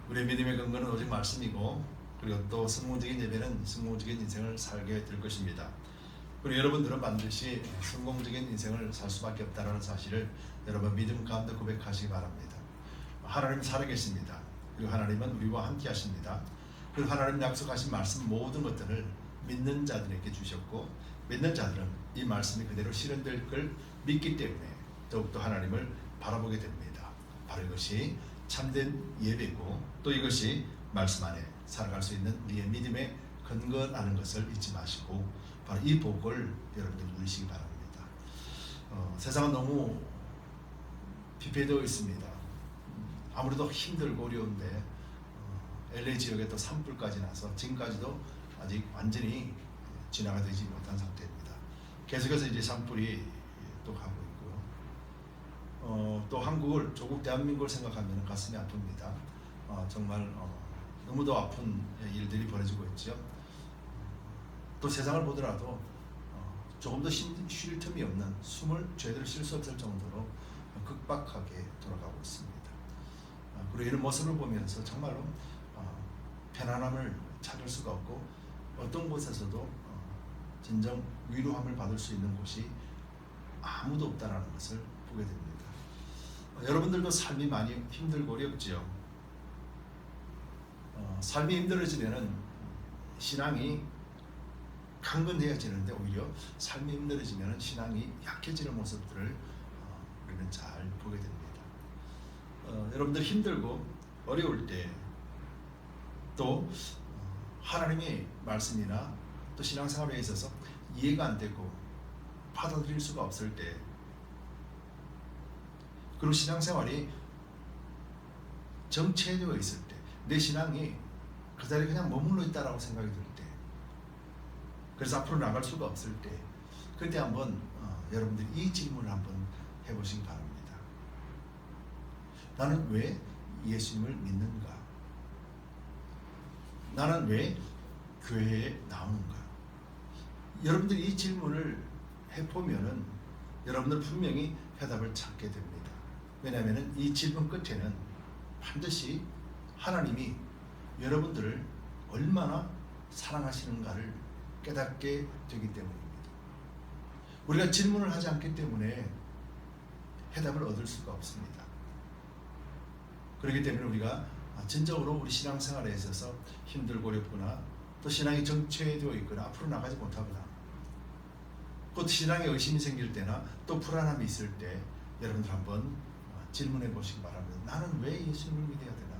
우리의 믿음의 근거는 오직 말씀이고, 그리고 또 성공적인 예배는 성공적인 인생을 살게 될 것입니다. 그리고 여러분들은 반드시 성공적인 인생을 살 수밖에 없다는 사실을 여러분 믿음 가운데 고백하시기 바랍니다. 하나님 살아계십니다. 그리고 하나님은 우리와 함께 하십니다. 그리고 하나님 약속하신 말씀 모든 것들을 믿는 자들에게 주셨고, 믿는 자들은 이 말씀이 그대로 실현될 걸 믿기 때문에 더욱더 하나님을 바라보게 됩니다. 바로 이것이 참된 예배고, 또 이것이 말씀 안에 살아갈 수 있는 우리의 믿음의 근거라는 것을 잊지 마시고 바로 이 복을 여러분들 누리시기 바랍니다. 세상은 너무 피폐되어 있습니다. 아무래도 힘들고 어려운데 LA 지역에 또 산불까지 나서 지금까지도 아직 완전히 진화가 되지 못한 상태입니다. 계속해서 이제 산불이 또 가고 있고요. 또 한국을, 조국 대한민국을 생각하면 가슴이 아픕니다. 정말 너무도 아픈 일들이 벌어지고 있죠. 또 세상을 보더라도 조금도 쉴 틈이 없는, 숨을 제대로 쉴 수 없을 정도로 급박하게 돌아가고 있습니다. 그리고 이런 모습을 보면서 정말로 편안함을 찾을 수가 없고, 어떤 곳에서도 진정 위로함을 받을 수 있는 곳이 아무도 없다는 것을 보게 됩니다. 여러분들도 삶이 많이 힘들고 어렵지요. 삶이 힘들어지면 신앙이 강건해지는데, 오히려 삶이 힘들어지면 신앙이 약해지는 모습들을 우리는 잘 보게 됩니다. 여러분들 힘들고 어려울 때, 또 하나님의 말씀이나 또 신앙생활에 있어서 이해가 안 되고 받아들일 수가 없을 때, 그리고 신앙생활이 정체되어 있을 때, 내 신앙이 그 자리에 그냥 머물러 있다라고 생각이 들 때, 그래서 앞으로 나갈 수가 없을 때, 그때 한번 여러분들이 이 질문을 한번 해보시기 바랍니다. 나는 왜 예수님을 믿는가? 나는 왜 교회에 나오는가? 여러분들이 이 질문을 해보면은 여러분들 분명히 해답을 찾게 됩니다. 왜냐하면 이 질문 끝에는 반드시 하나님이 여러분들을 얼마나 사랑하시는가를 깨닫게 되기 때문입니다. 우리가 질문을 하지 않기 때문에 해답을 얻을 수가 없습니다. 그렇기 때문에 우리가 진정으로 우리 신앙생활에 있어서 힘들고 어렵거나, 또 신앙이 정체되어 있거나 앞으로 나가지 못하거나, 또 신앙에 의심이 생길 때나 또 불안함이 있을 때 여러분들 한번 질문해 보시기 바랍니다. 나는 왜 예수님을 믿어야 되나?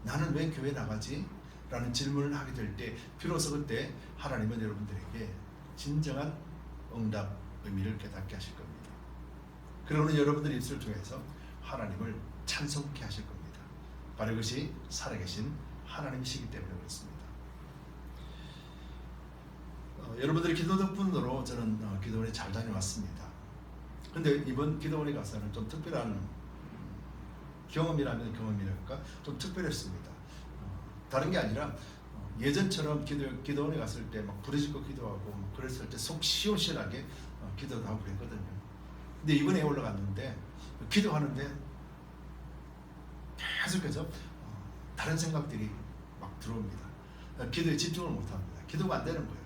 나는 왜 교회 나가지? 라는 질문을 하게 될 때 비로소 그때 하나님은 여러분들에게 진정한 응답 의미를 깨닫게 하실 겁니다. 그러고는 여러분들의 입술을 통해서 하나님을 찬송케 하실 겁니다. 바로 이것이 살아계신 하나님이시기 때문에 그렇습니다. 여러분들의 기도 덕분으로 저는 기도원에 잘 다녀왔습니다. 근데 이번 기도원에 가서는 좀 특별한 경험이라면 경험이랄까, 좀 특별했습니다. 다른 게 아니라 예전처럼 기도원에 갔을 때 막 부르짖고 기도하고 그랬을 때 속 시원시원하게 기도도 하고 그랬거든요. 근데 이번에 올라갔는데 기도하는데 계속해서 다른 생각들이 막 들어옵니다. 기도에 집중을 못합니다. 기도가 안 되는 거예요.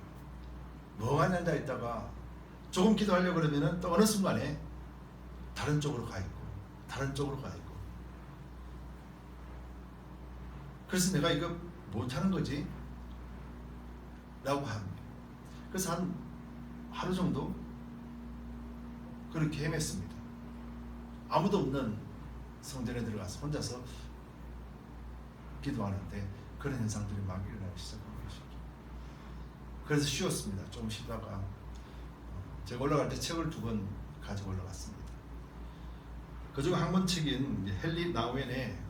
멍하니 앉아 있다가 조금 기도하려고 그러면 또 어느 순간에 다른 쪽으로 가 있고 다른 쪽으로 가 있고, 그래서 내가 이거 못하는 거지? 라고 합니다. 그래서 한 하루 정도 그렇게 헤맸습니다. 아무도 없는 성전에 들어가서 혼자서 기도하는데 그런 현상들이 막 일어나기 시작한 것이죠. 그래서 쉬었습니다. 좀 쉬다가 제가 올라갈 때 책을 2권 가지고 올라갔습니다. 그중 한 권 책인 헨리 나우엔의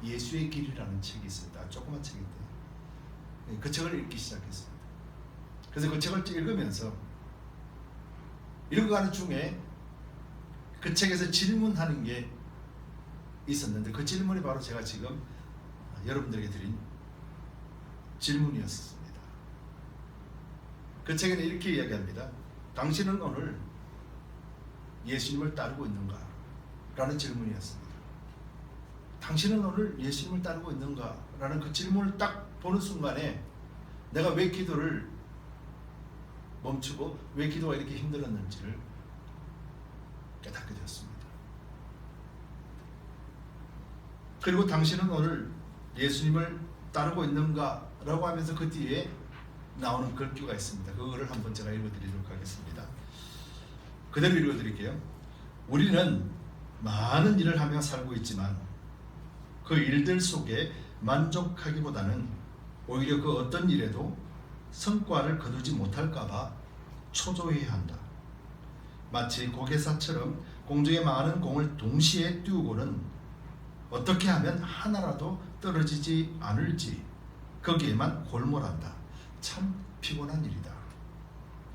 예수의 길이라는 책이 있습니다. 조그만 책인데 그 책을 읽기 시작했습니다. 그래서 그 책을 읽으면서 읽어가는 중에 그 책에서 질문하는 게 있었는데, 그 질문이 바로 제가 지금 여러분들에게 드린 질문이었습니다. 그 책에는 이렇게 이야기합니다. 당신은 오늘 예수님을 따르고 있는가? 라는 질문이었습니다. 당신은 오늘 예수님을 따르고 있는가? 라는 그 질문을 딱 보는 순간에 내가 왜 기도를 멈추고 왜 기도가 이렇게 힘들었는지를 깨닫게 되었습니다. 그리고 당신은 오늘 예수님을 따르고 있는가? 라고 하면서 그 뒤에 나오는 글귀가 있습니다. 그거를 한번 제가 읽어드리도록 하겠습니다. 그대로 읽어드릴게요. 우리는 많은 일을 하며 살고 있지만 그 일들 속에 만족하기보다는 오히려 그 어떤 일에도 성과를 거두지 못할까봐 초조해야 한다. 마치 고개사처럼 공중에 많은 공을 동시에 띄우고는 어떻게 하면 하나라도 떨어지지 않을지 거기에만 골몰한다. 참 피곤한 일이다.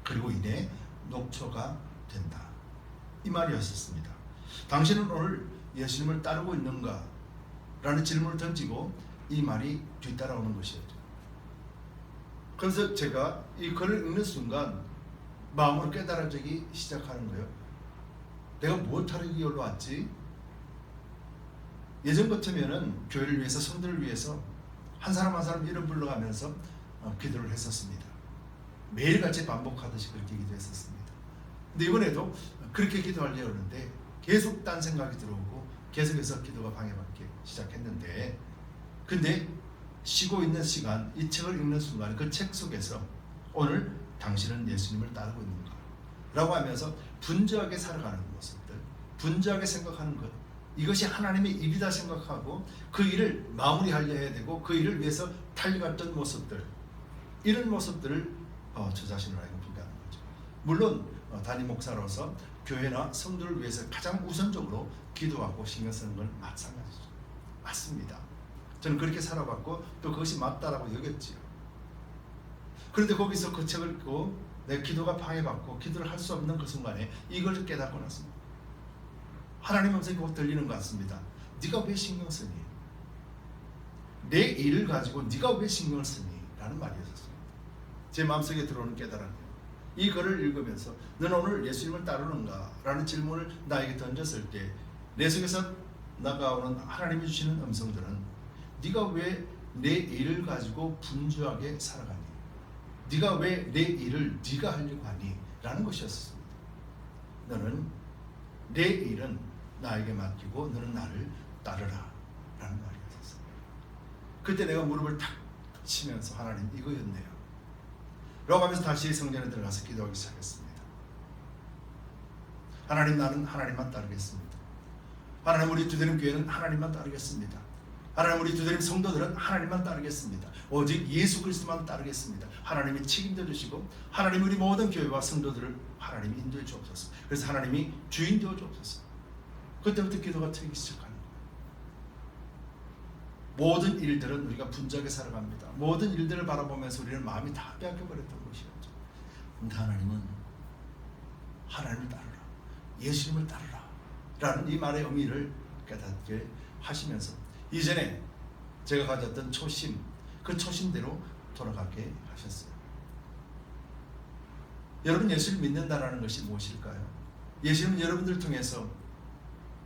그리고 이내 녹초가 된다. 이 말이었습니다. 당신은 오늘 예수님을 따르고 있는가? 라는 질문을 던지고 이 말이 뒤따라오는 것이었죠. 그래서 제가 이 글을 읽는 순간 마음으로 깨달아지기 시작하는 거예요. 내가 무엇하러 여기로 왔지? 예전 같으면은 교회를 위해서, 성도를 위해서 한 사람 한 사람 이름 불러가면서 기도를 했었습니다. 매일같이 반복하듯이 그렇게 기도했었습니다. 근데 이번에도 그렇게 기도하려고 하는데 계속 딴 생각이 들어오고 계속해서 기도가 방해받기 시작했는데, 근데 쉬고 있는 시간, 이 책을 읽는 순간 그 책 속에서 오늘 당신은 예수님을 따르고 있는가? 라고 하면서 분주하게 살아가는 모습들, 분주하게 생각하는 것, 이것이 하나님의 일이다 생각하고 그 일을 마무리하려 해야 되고 그 일을 위해서 달려갔던 모습들, 이런 모습들을 저 자신을 알고 보게 하는 거죠. 물론 담임 목사로서 교회나 성도를 위해서 가장 우선적으로 기도하고 신경 쓰는 건 마찬가지죠. 맞습니다. 저는 그렇게 살아봤고 또 그것이 맞다라고 여겼지요. 그런데 거기서 그 책을 읽고 내 기도가 방해받고 기도를 할 수 없는 그 순간에 이걸 깨닫고 났습니다. 하나님 음성이 곧 들리는 것 같습니다. 네가 왜 신경 쓰니? 내 일을 가지고 네가 왜 신경을 쓰니? 라는 말이었습니다. 제 마음속에 들어오는 깨달음이에요. 이 글을 읽으면서 너는 오늘 예수님을 따르는가? 라는 질문을 나에게 던졌을 때 내 속에서 나가오는 하나님이 주시는 음성들은 네가 왜 내 일을 가지고 분주하게 살아가니? 네가 왜 내 일을 네가 하려고 하니? 라는 것이었습니다. 너는 내 일은 나에게 맡기고 너는 나를 따르라 라는 말이었어요. 그때 내가 무릎을 탁 치면서 하나님 이거였네요 라고 하면서 다시 성전에 들어가서 기도하기 시작했습니다. 하나님, 나는 하나님만 따르겠습니다. 하나님, 우리 두드림 교회는 하나님만 따르겠습니다. 하나님, 우리 두드림 성도들은 하나님만 따르겠습니다. 오직 예수 그리스도만 따르겠습니다. 하나님이 책임져 주시고 하나님 우리 모든 교회와 성도들을 하나님이 인도해 주옵소서. 그래서 하나님이 주인 되어 주옵소서. 그때부터 기도가 트이기 시작하는 거예요. 모든 일들은 우리가 분주하게 살아갑니다. 모든 일들을 바라보면서 우리는 마음이 다 빼앗겨버렸던 것이었죠. 근데 하나님은 하나님을 따르라, 예수님을 따르라 라는 이 말의 의미를 깨닫게 하시면서 이전에 제가 가졌던 초심, 그 초심대로 돌아가게 하셨어요. 여러분, 예수를 믿는다라는 것이 무엇일까요? 예수님은 여러분들 통해서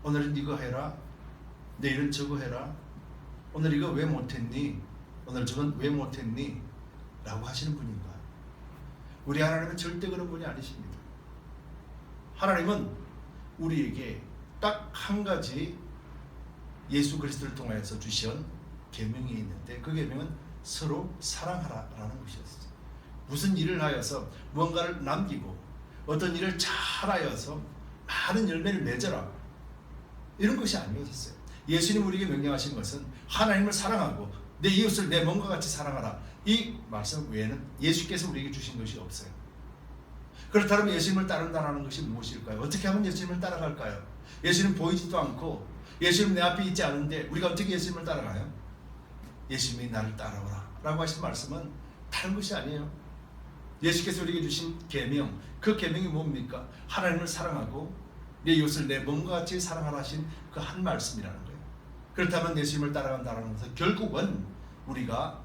오늘은 이거 해라, 내일은 저거 해라, 오늘 이거 왜 못했니? 오늘 저건 왜 못했니? 라고 하시는 분인가? 우리 하나님은 절대 그런 분이 아니십니다. 하나님은 우리에게 딱 한 가지 예수 그리스도를 통하여서 주신 계명이 있는데 그 계명은 서로 사랑하라라는 것이었어요. 무슨 일을 하여서 뭔가를 남기고 어떤 일을 잘하여서 많은 열매를 맺어라 이런 것이 아니었어요. 예수님 우리에게 명령하신 것은 하나님을 사랑하고 내 이웃을 내 몸과 같이 사랑하라. 이 말씀 외에는 예수께서 우리에게 주신 것이 없어요. 그렇다면 예수님을 따른다는 것이 무엇일까요? 어떻게 하면 예수님을 따라갈까요? 예수님 보이지도 않고 예수님 내 앞에 있지 않은데 우리가 어떻게 예수님을 따라가요? 예수님이 나를 따라오라 라고 하신 말씀은 다른 것이 아니에요. 예수께서 우리에게 주신 계명, 그 계명이 뭡니까? 하나님을 사랑하고 내 이웃을 내 몸과 같이 사랑하라 하신 그 한 말씀이라는 거예요. 그렇다면 예수님을 따라간다는 것은 결국은 우리가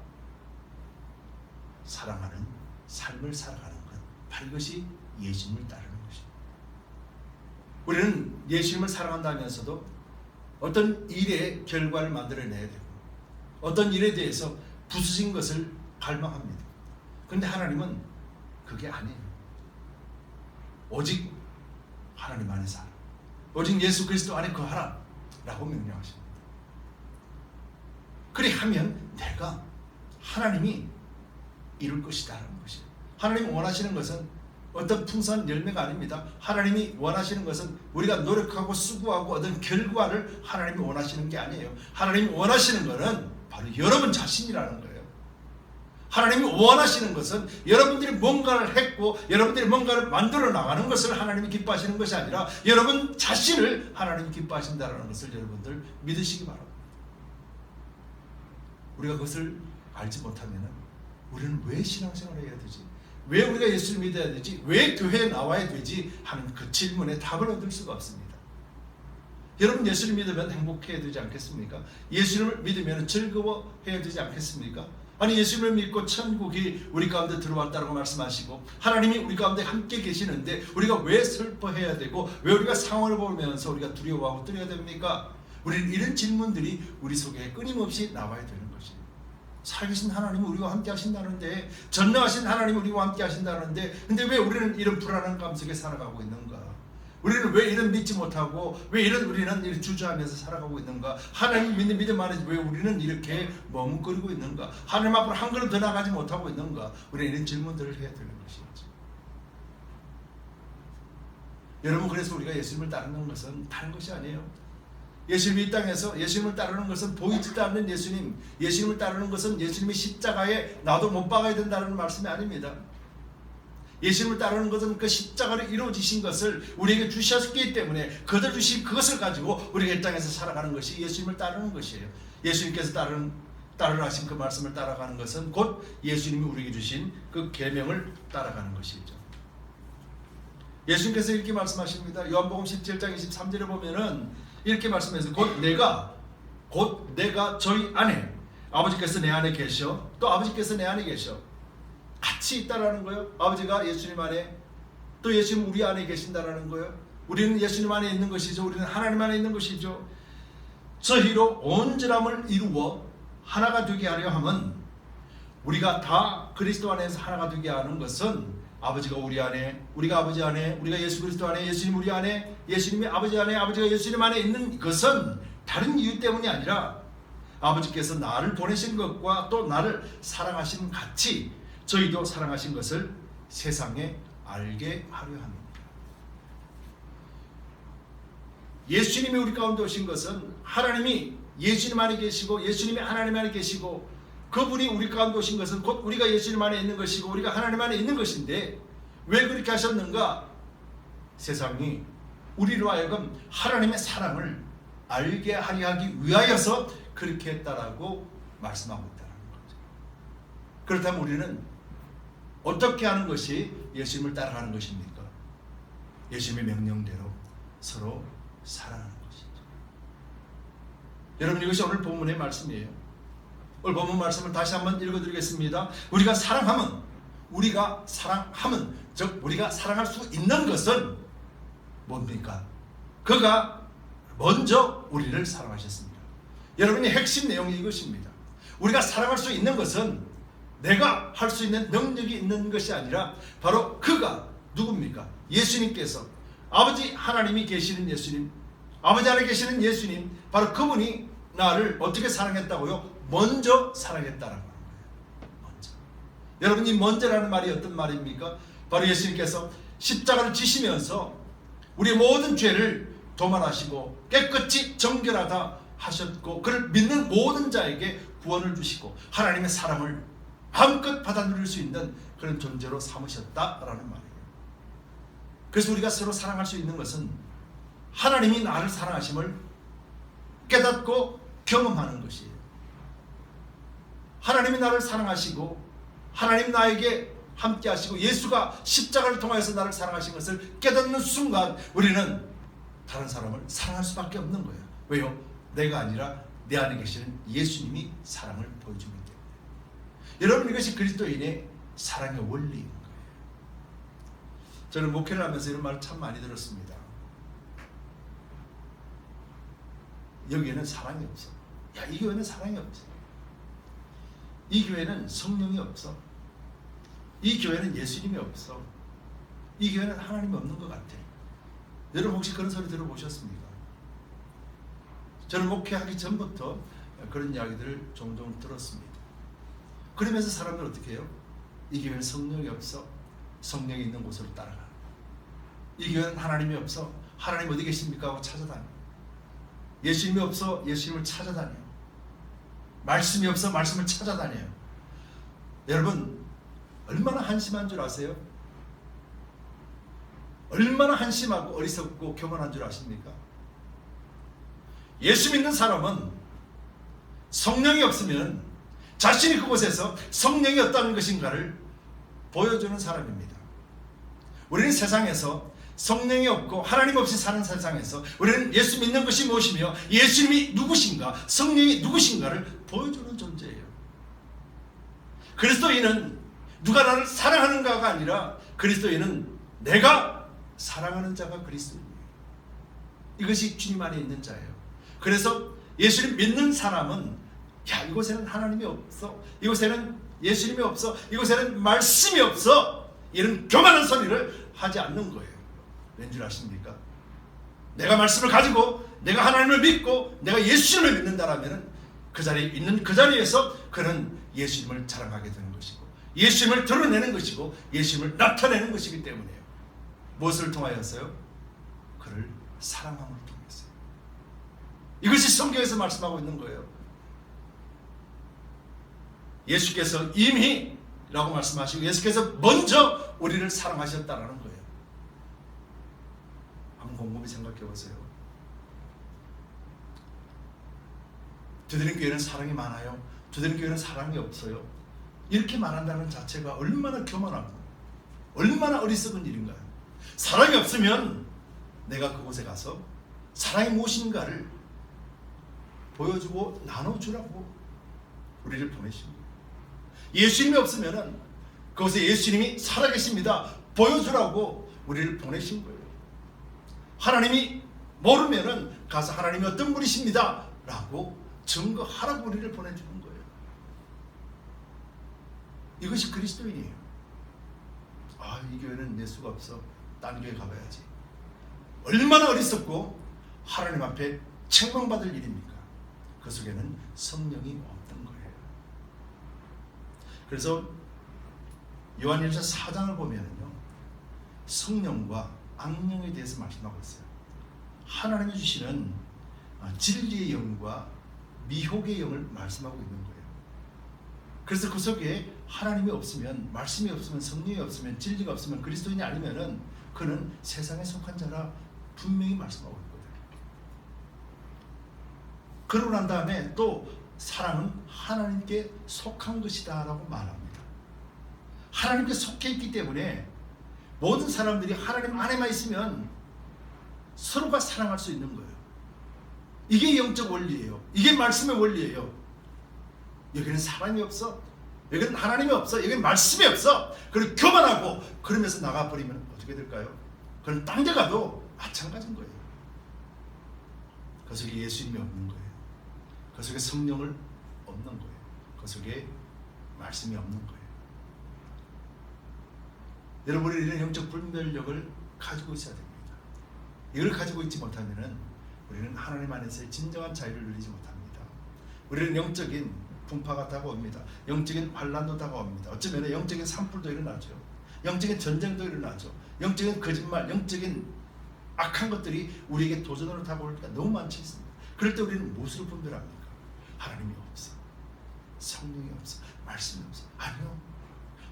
사랑하는 삶을 살아가는 것, 바로 이것이 예수님을 따르는 것입니다. 우리는 예수님을 사랑한다면서도 어떤 일의 결과를 만들어내야 되고 어떤 일에 대해서 부수진 것을 갈망합니다. 그런데 하나님은 그게 아니에요. 오직 하나님 안에 살아. 오직 예수 그리스도 안에 거하라 라고 명령하십니다. 그리 하면 내가 하나님이 이룰 것이다 라는 것이에요. 하나님이 원하시는 것은 어떤 풍성한 열매가 아닙니다. 하나님이 원하시는 것은 우리가 노력하고 수고하고 얻은 결과를 하나님이 원하시는 게 아니에요. 하나님이 원하시는 것은 바로 여러분 자신이라는 거예요. 하나님이 원하시는 것은 여러분들이 뭔가를 했고 여러분들이 뭔가를 만들어 나가는 것을 하나님이 기뻐하시는 것이 아니라 여러분 자신을 하나님이 기뻐하신다는 것을 여러분들 믿으시기 바랍니다. 우리가 그것을 알지 못하면 우리는 왜 신앙생활을 해야 되지? 왜 우리가 예수를 믿어야 되지? 왜 교회에 나와야 되지? 하는 그 질문에 답을 얻을 수가 없습니다. 여러분 예수를 믿으면 행복해야 되지 않겠습니까? 예수를 믿으면 즐거워해야 되지 않겠습니까? 아니 예수를 믿고 천국이 우리 가운데 들어왔다고 말씀하시고 하나님이 우리 가운데 함께 계시는데 우리가 왜 슬퍼해야 되고 왜 우리가 상황을 보면서 우리가 두려워하고 떨어야 됩니까? 우리는 이런 질문들이 우리 속에 끊임없이 나와야 되는 것이에요. 살아계신 하나님이 우리와 함께 하신다는데 전능하신 하나님이 우리와 함께 하신다는데 근데 왜 우리는 이런 불안한 감 속에 살아가고 있는가? 우리는 왜 이런 믿지 못하고 왜 우리는 이렇게 주저하면서 살아가고 있는가? 하나님 믿는 믿음 안에 왜 우리는 이렇게 머뭇거리고 있는가? 하나님 앞으로 한 걸음 더 나가지 못하고 있는가? 우리는 이런 질문들을 해야 되는 것이죠. 여러분 그래서 우리가 예수님을 따르는 것은 다른 것이 아니에요. 예수님이 이 땅에서 예수님을 따르는 것은 보이지도 않는 예수님, 예수님을 따르는 것은 예수님이 십자가에 나도 못 박아야 된다는 말씀이 아닙니다. 예수님을 따르는 것은 그 십자가로 이루어지신 것을 우리에게 주셨기 때문에 그들 주신 그것을 가지고 우리가 이 땅에서 살아가는 것이 예수님을 따르는 것이에요. 예수님께서 따르라 하신 그 말씀을 따라가는 것은 곧 예수님이 우리에게 주신 그 계명을 따라가는 것이죠. 예수님께서 이렇게 말씀하십니다. 요한복음 17장 23절에 보면은 이렇게 말씀해서 곧 내가 저희 안에 아버지께서 내 안에 계셔 또 아버지께서 내 안에 계셔 같이 있다라는 거예요. 아버지가 예수님 안에 또 예수님 우리 안에 계신다라는 거예요. 우리는 예수님 안에 있는 것이죠. 우리는 하나님 안에 있는 것이죠. 저희로 온전함을 이루어 하나가 되게 하려 함은 우리가 다 그리스도 안에서 하나가 되게 하는 것은 아버지가 우리 안에, 우리가 아버지 안에, 우리가 예수 그리스도 안에, 예수님 우리 안에, 예수님이 아버지 안에, 아버지가 예수님 안에 있는 것은 다른 이유 때문이 아니라 아버지께서 나를 보내신 것과 또 나를 사랑하신 같이 저희도 사랑하신 것을 세상에 알게 하려 합니다. 예수님이 우리 가운데 오신 것은 하나님이 예수님 안에 계시고 예수님이 하나님 안에 계시고 그분이 우리 가운데 오신 것은 곧 우리가 예수님 안에 있는 것이고 우리가 하나님 안에 있는 것인데 왜 그렇게 하셨는가? 세상이 우리로 하여금 하나님의 사랑을 알게 하려 하기 위하여서 그렇게 했다라고 말씀하고 있다는 거죠. 그렇다면 우리는 어떻게 하는 것이 예수님을 따라가는 것입니까? 예수님의 명령대로 서로 사랑하는 것이죠. 여러분 이것이 오늘 본문의 말씀이에요. 오늘 본문 말씀을 다시 한번 읽어드리겠습니다. 우리가 사랑함은 즉 우리가 사랑할 수 있는 것은 뭡니까? 그가 먼저 우리를 사랑하셨습니다. 여러분의 핵심 내용이 이것입니다. 우리가 사랑할 수 있는 것은 내가 할 수 있는 능력이 있는 것이 아니라 바로 그가 누굽니까? 예수님께서 아버지 하나님이 계시는 예수님, 아버지 안에 계시는 예수님, 바로 그분이 나를 어떻게 사랑했다고요? 먼저 사랑했다라고 하는 거예요. 먼저. 여러분 이 먼저라는 말이 어떤 말입니까? 바로 예수님께서 십자가를 지시면서 우리의 모든 죄를 도말하시고 깨끗이 정결하다 하셨고 그를 믿는 모든 자에게 구원을 주시고 하나님의 사랑을 마음껏 받아 누릴 수 있는 그런 존재로 삼으셨다라는 말이에요. 그래서 우리가 서로 사랑할 수 있는 것은 하나님이 나를 사랑하심을 깨닫고 경험하는 것이에요. 하나님이 나를 사랑하시고 하나님 나에게 함께 하시고 예수가 십자가를 통하여서 나를 사랑하신 것을 깨닫는 순간 우리는 다른 사람을 사랑할 수밖에 없는 거예요. 왜요? 내가 아니라 내 안에 계시는 예수님이 사랑을 보여주기 때문에. 여러분 이것이 그리스도인의 사랑의 원리인 거예요. 저는 목회를 하면서 이런 말을 참 많이 들었습니다. 여기에는 사랑이 없어. 야, 이 교회는 사랑이 없어. 이 교회는 성령이 없어. 이 교회는 예수님이 없어. 이 교회는 하나님이 없는 것 같아. 여러분 혹시 그런 소리 들어보셨습니까? 저는 목회하기 전부터 그런 이야기들을 종종 들었습니다. 그러면서 사람들 어떻게 해요? 이 교회는 성령이 없어. 성령이 있는 곳으로 따라가. 이 교회는 하나님이 없어. 하나님 어디 계십니까? 하고 찾아다녀. 예수님이 없어. 예수님을 찾아다녀. 말씀이 없어. 말씀을 찾아다녀요. 여러분 얼마나 한심한 줄 아세요? 얼마나 한심하고 어리석고 교만한 줄 아십니까? 예수 믿는 사람은 성령이 없으면 자신이 그곳에서 성령이 없다는 것인가를 보여주는 사람입니다. 우리는 세상에서 성령이 없고 하나님 없이 사는 세상에서 우리는 예수 믿는 것이 무엇이며 예수님이 누구신가, 성령이 누구신가를 보여주는 존재예요. 그리스도인은 누가 나를 사랑하는가가 아니라 그리스도인은 내가 사랑하는 자가 그리스도입니다. 이것이 주님 안에 있는 자예요. 그래서 예수님 믿는 사람은 야, 이곳에는 하나님이 없어, 이곳에는 예수님이 없어, 이곳에는 말씀이 없어, 이런 교만한 소리를 하지 않는 거예요. 왠줄 아십니까? 내가 말씀을 가지고 내가 하나님을 믿고 내가 예수님을 믿는다라면 그 자리에 있는 그 자리에서 그는 예수님을 자랑하게 되는 것이고 예수님을 드러내는 것이고 예수님을 나타내는 것이기 때문에요. 무엇을 통하여서요? 그를 사랑함을 통해서. 이것이 성경에서 말씀하고 있는 거예요. 예수께서 이미 라고 말씀하시고 예수께서 먼저 우리를 사랑하셨다라는 거예요. 한번 곰곰이 생각해 보세요. 두드림 교회는 사랑이 많아요. 두드림 교회는 사랑이 없어요. 이렇게 말한다는 자체가 얼마나 교만하고 얼마나 어리석은 일인가요? 사랑이 없으면 내가 그곳에 가서 사랑이 무엇인가를 보여주고 나눠주라고 우리를 보내신 거예요. 예수님이 없으면 그곳에 예수님이 살아계십니다 보여주라고 우리를 보내신 거예요. 하나님이 모르면은 가서 하나님이 어떤 분이십니다 라고 증거하라고 우리를 보내주는 거예요. 이것이 그리스도인이에요. 아, 이 교회는 예수가 없어, 딴 교회 가봐야지. 얼마나 어리석고 하나님 앞에 책망받을 일입니까? 그 속에는 성령이 없던 거예요. 그래서 요한일서 4장을 보면요, 성령과 악령에 대해서 말씀하고 있어요. 하나님이 주시는 진리의 영과 미혹의 영을 말씀하고 있는 거예요. 그래서 그 속에 하나님이 없으면, 말씀이 없으면, 성령이 없으면, 진리가 없으면, 그리스도인이 아니면은 그는 세상에 속한 자라 분명히 말씀하고 있거든요. 그러고 난 다음에 또 사랑은 하나님께 속한 것이다 라고 말합니다. 하나님께 속해 있기 때문에 모든 사람들이 하나님 안에만 있으면 서로가 사랑할 수 있는 거예요. 이게 영적 원리예요. 이게 말씀의 원리예요. 여기는 사랑이 없어, 여기는 하나님이 없어, 여기는 말씀이 없어, 그리고 교만하고 그러면서 나가버리면 어떻게 될까요? 그건 딴 데 가도 마찬가지인 거예요. 그 속에 예수님이 없는 거예요. 그 속에 성령을 없는 거예요. 그 속에 말씀이 없는 거예요. 여러분, 우리는 영적 분별력을 가지고 있어야 됩니다. 이걸 가지고 있지 못하면 우리는 하나님 안에서의 진정한 자유를 누리지 못합니다. 우리는 영적인 분파가 다가옵니다. 영적인 환난도 다가옵니다. 어쩌면 영적인 산불도 일어나죠. 영적인 전쟁도 일어나죠. 영적인 거짓말, 영적인 악한 것들이 우리에게 도전으로 다가올 때가 너무 많지 있습니다. 그럴 때 우리는 무엇으로 분별합니까? 하나님이 없어, 성령이 없어, 말씀이 없어. 아니요,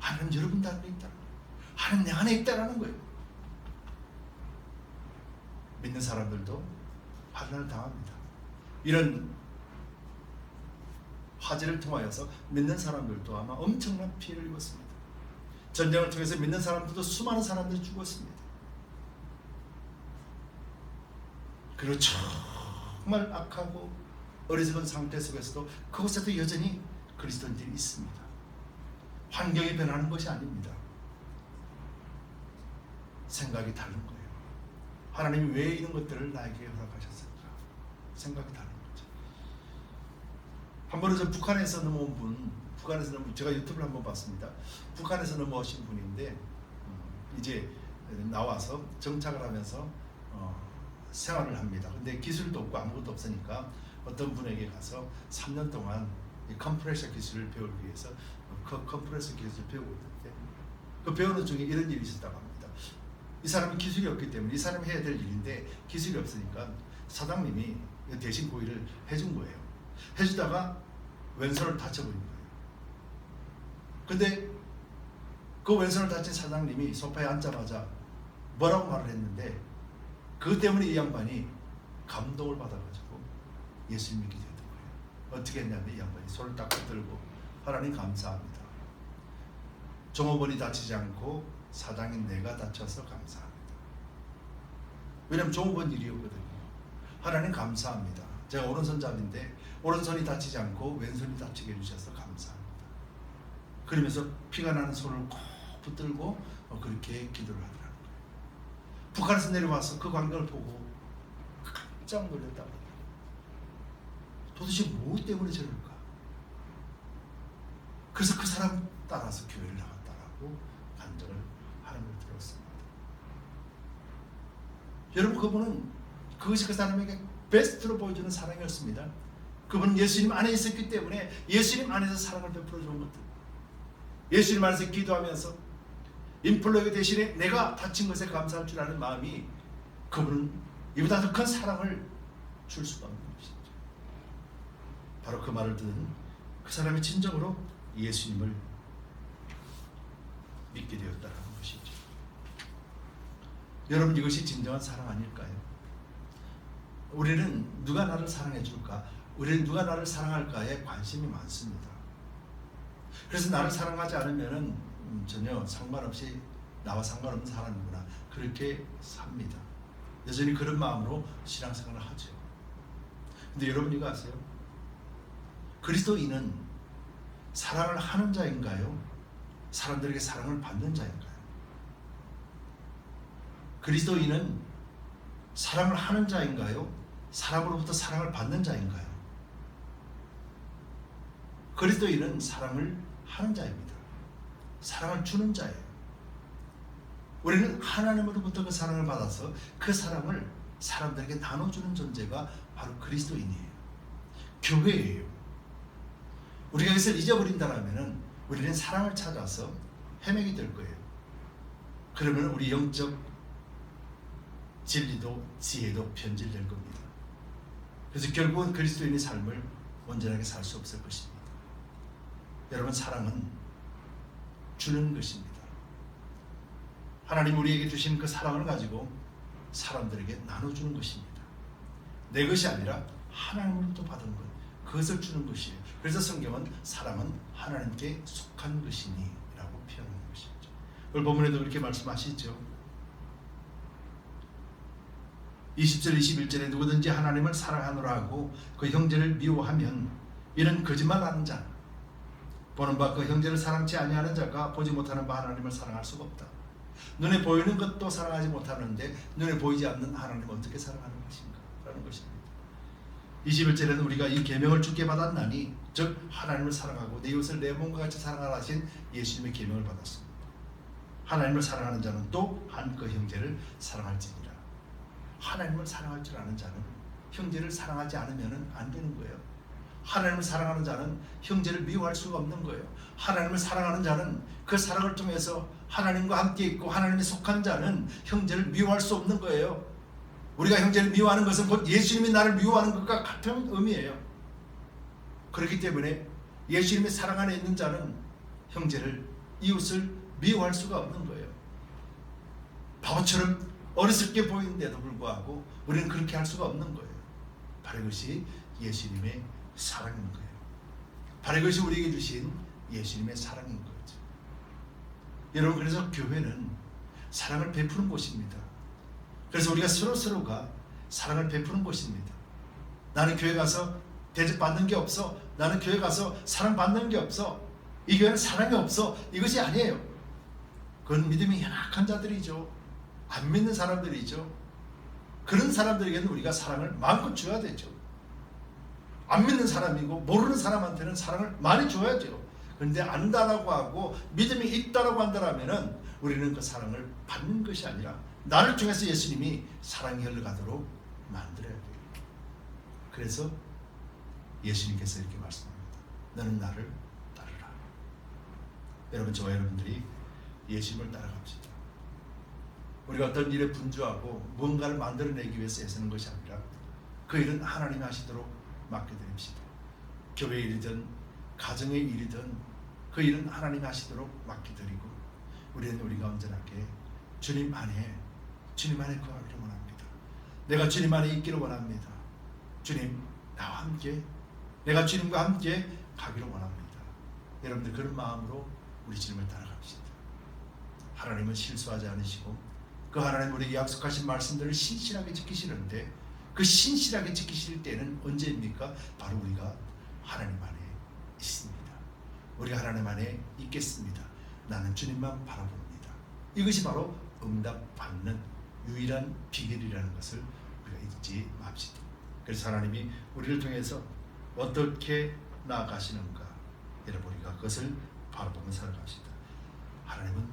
하나님 여러분 안에 있다는 거예요. 하나님 내 안에 있다는 거예요. 믿는 사람들도 환난을 당합니다. 이런 화재를 통하여서 믿는 사람들도 아마 엄청난 피해를 입었습니다. 전쟁을 통해서 믿는 사람들도 수많은 사람들이 죽었습니다. 그리고 정말 악하고 어리석은 상태 속에서도 그곳에도 여전히 그리스도인들이 있습니다. 환경이 변하는 것이 아닙니다. 생각이 다른 거예요. 하나님이 왜 이런 것들을 나에게 허락하셨을까? 생각이 다른 거죠. 한 번은 저 북한에서 넘어온 분, 제가 유튜브를 한번 봤습니다. 북한에서 넘어오신 분인데 이제 나와서 정착을 하면서 생활을 합니다. 근데 기술도 없고 아무것도 없으니까 어떤 분에게 가서 3년 동안 이 컴프레셔 기술을 배우기 위해서 컴프레셔 기술을 배우고 있는데 그 배우는 중에 이런 일이 있었다고 합니다. 이 사람이 기술이 없기 때문에 이 사람이 해야 될 일인데 기술이 없으니까 사장님이 대신 그 일을 해준 거예요. 해주다가 왼손을 다쳐버린 거예요. 근데 그 왼손을 다친 사장님이 소파에 앉자마자 뭐라고 말을 했는데 그것 때문에 이 양반이 감동을 받아가지고 예수를 믿게 됐던 거예요. 어떻게 했냐면 이 양반이 손을 딱 들고 하나님 감사합니다. 종업원이 다치지 않고 사장인 내가 다쳐서 감사합니다. 왜냐하면 종업원 일이었거든요. 하나님 감사합니다. 제가 오른손잡인데 오른손이 다치지 않고 왼손이 다치게 해주셔서 감사합니다. 그러면서 피가 나는 손을 꼭 붙들고 그렇게 기도를 하더라고요. 북한에서 내려와서 그 광경을 보고 깜짝 놀랐다고. 도대체 뭐 때문에 저럴까? 그래서 그 사람 따라서 교회를 나갔다라고 간증을 하는 걸 들었습니다. 여러분, 그분은 그것이 그 사람에게 베스트로 보여주는 사랑이었습니다. 그분은 예수님 안에 있었기 때문에 예수님 안에서 사랑을 베풀어 주는 것들, 예수님 안에서 기도하면서 인플루에게 대신에 내가 다친 것에 감사할 줄 아는 마음이 그분은 이보다 더 큰 사랑을 줄 수가 없는 것이죠. 바로 그 말을 듣는 그 사람이 진정으로 예수님을 믿게 되었다는 것이죠. 여러분, 이것이 진정한 사랑 아닐까요? 우리는 누가 나를 사랑해 줄까? 우리는 누가 나를 사랑할까에 관심이 많습니다. 그래서 나를 사랑하지 않으면 전혀 상관없이 나와 상관없는 사람이구나, 그렇게 삽니다. 여전히 그런 마음으로 신앙생활을 하죠. 근데 여러분, 이거 아세요? 그리스도인은 사랑을 하는 자인가요? 사람들에게 사랑을 받는 자인가요? 그리스도인은 사랑을 하는 자인가요? 사람으로부터 사랑을 받는 자인가요? 그리스도인은 사랑을 하는 자입니다. 사랑을 주는 자예요. 우리는 하나님으로부터 그 사랑을 받아서 그 사랑을 사람들에게 나눠주는 존재가 바로 그리스도인이에요. 교회예요. 우리가 이것을 잊어버린다면 우리는 사랑을 찾아서 헤매게 될 거예요. 그러면 우리 영적 진리도 지혜도 변질될 겁니다. 그래서 결국은 그리스도인의 삶을 온전하게 살 수 없을 것입니다. 여러분, 사랑은 주는 것입니다. 하나님 우리에게 주신 그 사랑을 가지고 사람들에게 나눠주는 것입니다. 내 것이 아니라 하나님으로부터 받은 것, 그것을 주는 것이에요. 그래서 성경은 사랑은 하나님께 속한 것이니 라고 표현하는 것이죠. 오늘 본문에도 그렇게 말씀하시죠. 20절 21절에 누구든지 하나님을 사랑하노라 하고 그 형제를 미워하면 이는 거짓말하는 자, 보는 바 그 형제를 사랑치 아니하는 자가 보지 못하는 바 하나님을 사랑할 수가 없다. 눈에 보이는 것도 사랑하지 못하는데 눈에 보이지 않는 하나님을 어떻게 사랑하는 것인가? 라는 것입니다. 21절에는 우리가 이 계명을 주께 받았나니 즉 하나님을 사랑하고 내 이웃을 내 몸과 같이 사랑하라 하신 예수님의 계명을 받았습니다. 하나님을 사랑하는 자는 또 한 그 형제를 사랑할지니라. 하나님을 사랑할 줄 아는 자는 형제를 사랑하지 않으면 안 되는 거예요. 하나님을 사랑하는 자는 형제를 미워할 수가 없는 거예요. 하나님을 사랑하는 자는 그 사랑을 통해서 하나님과 함께 있고 하나님에 속한 자는 형제를 미워할 수 없는 거예요. 우리가 형제를 미워하는 것은 곧 예수님이 나를 미워하는 것과 같은 의미예요. 그렇기 때문에 예수님의 사랑 안에 있는 자는 형제를, 이웃을 미워할 수가 없는 거예요. 바보처럼 어리석게 보이는데도 불구하고 우리는 그렇게 할 수가 없는 거예요. 바로 이것이 예수님의 사랑인 거예요. 바로 이것이 우리에게 주신 예수님의 사랑인 거죠. 여러분, 그래서 교회는 사랑을 베푸는 곳입니다. 그래서 우리가 서로가 사랑을 베푸는 곳입니다. 나는 교회 가서 대접받는 게 없어, 나는 교회 가서 사랑받는 게 없어, 이 교회는 사랑이 없어, 이것이 아니에요. 그건 믿음이 연약한 자들이죠. 안 믿는 사람들이죠. 그런 사람들에게는 우리가 사랑을 마음껏 줘야 되죠. 안 믿는 사람이고 모르는 사람한테는 사랑을 많이 줘야죠. 그런데 안다라고 하고 믿음이 있다라고 한다면은 우리는 그 사랑을 받는 것이 아니라 나를 통해서 예수님이 사랑이 흘러가도록 만들어야 돼요. 그래서 예수님께서 이렇게 말씀합니다. 너는 나를 따르라. 여러분, 저와 여러분들이 예수님을 따라갑시다. 우리가 어떤 일에 분주하고 무언가를 만들어내기 위해서 애쓰는 것이 아니라 그 일은 하나님이 하시도록 맡겨드립시다. 교회 일이든 가정의 일이든 그 일은 하나님이 하시도록 맡겨드리고 우리는 우리가 온전하게 주님 안에 거하기를 원합니다. 내가 주님 안에 있기를 원합니다. 주님 나와 함께, 내가 주님과 함께 가기를 원합니다. 여러분들 그런 마음으로 우리 주님을 따라갑시다. 하나님은 실수하지 않으시고 그 하나님 우리에게 약속하신 말씀들을 신실하게 지키시는데 그 신실하게 지키실 때는 언제입니까? 바로 우리가 하나님 안에 있습니다. 우리가 하나님 안에 있겠습니다. 나는 주님만 바라봅니다. 이것이 바로 응답받는 유일한 비결이라는 것을 우리가 잊지 맙시다. 그래서 하나님이 우리를 통해서 어떻게 나아가시는가, 여러분 우리가 그것을 바라보며 살아갑시다. 하나님은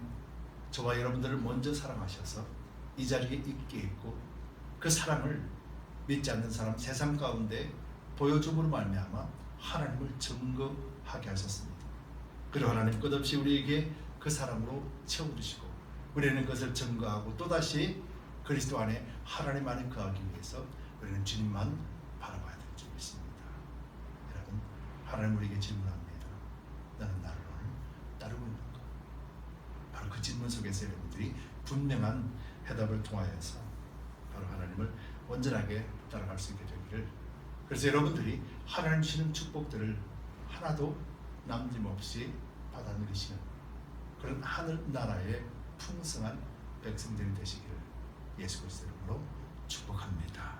저와 여러분들을 먼저 사랑하셔서 이 자리에 있게 했고 그 사랑을 믿지 않는 사람 세상 가운데 보여줌으로 말미암아 하나님을 증거하게 하셨습니다. 그리고 하나님 끝없이 우리에게 그 사랑으로 채워주시고 우리는 그것을 증거하고 또다시 그리스도 안에 하나님 안에 거하기 위해서 우리는 주님만 바라봐야 될 줄 믿습니다. 여러분, 하나님 우리에게 질문합니다. 너는 나를 오늘 따르고 있는가? 바로 그 질문 속에서 여러분들이 분명한 해답을 통하여서 바로 하나님을 온전하게 따라갈 수 있게 되기를. 그래서 여러분들이 하나님 주시는 축복들을 하나도 남김없이 받아 누리시는 그런 하늘나라의 풍성한 백성들이 되시기를 예수 그리스도 이름으로 축복합니다.